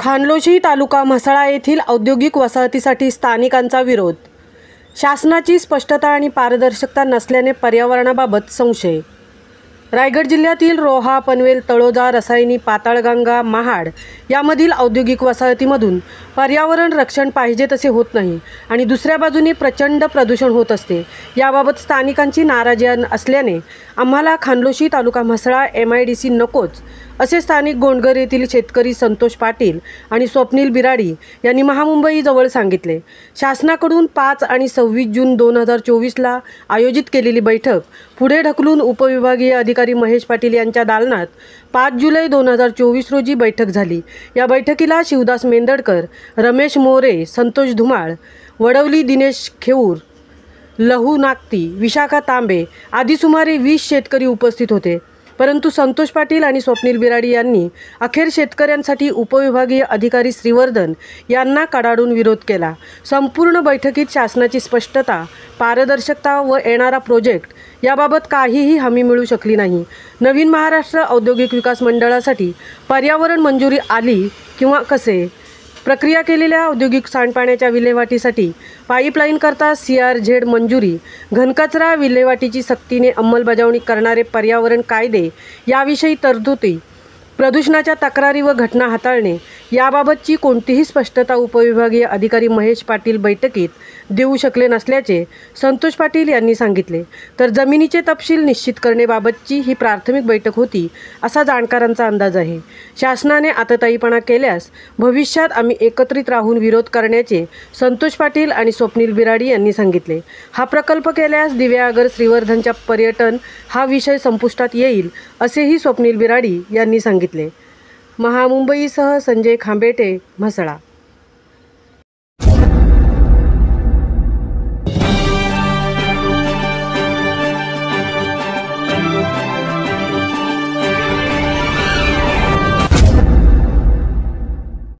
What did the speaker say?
खानलोशी तालुका म्हसळा येथील औद्योगिक वसाहतीसाठी स्थानिकांचा विरोध। शासनाची स्पष्टता आणि पारदर्शकता नसल्याने पर्यावरणाबाबत संशय। रायगड जिल्ह्यातील रोहा, पनवेल, तळोजा, रसायनी, पाताळगंगा, महाड यामधील औद्योगिक वसाहतीमधून पर्यावरण रक्षण पाहिजे तसे होत नाही आणि दुसऱ्या बाजूने प्रचंड प्रदूषण होत असते। याबाबत स्थानिकांची नाराजी असल्याने आम्हाला खानलोशी तालुका म्हसळा MIDC नकोच असे स्थानिक गोंडगर येथील शेतकरी संतोष पाटील आणि स्वप्नील बिराडी यांनी महामुंबई जवळ सांगितले। शासनाकडून 5 आणि 26 जून 2024ला आयोजित केलेली बैठक पुढे ढकलून उपविभागीय अधिकारी महेश पाटील यांच्या दालनात 5 जुलै 2024 रोजी बैठक झाली। या बैठकीला शिवदास मेंदडकर, रमेश मोरे, संतोष धुमाळ, वडवली दिनेश खेऊर, लहू नागती, विशाखा तांबे आदी सुमारे 20 शेतकरी उपस्थित होते। परंतु संतोष पाटील आणि स्वप्नील बिराडी यांनी अखेर शेतकऱ्यांसाठी उपविभागीय अधिकारी श्रीवर्धन यांना कडाडून विरोध केला। संपूर्ण बैठकीत शासनाची स्पष्टता, पारदर्शकता व येणारा प्रोजेक्ट याबाबत काहीही हमी मिळू शकली नाही। नवीन महाराष्ट्र औद्योगिक विकास मंडळासाठी पर्यावरण मंजुरी आली किंवा कसे? प्रक्रिया केलेल्या औद्योगिक सांडपाण्याच्या विल्हेवाटीसाठी पाईपलाईन करता CRZ मंजुरी, घनकचरा विल्हेवाटीची सक्तीने अंमलबजावणी करणारे पर्यावरण कायदे याविषयी तरतुदी, प्रदूषणाच्या तक्रारी व घटना हाताळणे याबाबतची कोणतीही स्पष्टता उपविभागीय अधिकारी महेश पाटील बैठकीत देऊ शकले नसल्याचे संतोष पाटील यांनी सांगितले। तर जमिनीचे तपशील निश्चित करण्याबाबतची ही प्राथमिक बैठक होती असा जाणकारांचा अंदाज आहे। शासनाने आतताईपणा केल्यास भविष्यात आम्ही एकत्रित राहून विरोध करण्याचे संतोष पाटील आणि स्वप्नील बिराडी यांनी सांगितले। हा प्रकल्प केल्यास दिव्यागर श्रीवर्धनच्या पर्यटन हा विषय संपुष्टात येईल असेही स्वप्नील बिराडी यांनी सांगितले। महामुंबईसह संजय खांबेटे, म्हसळा।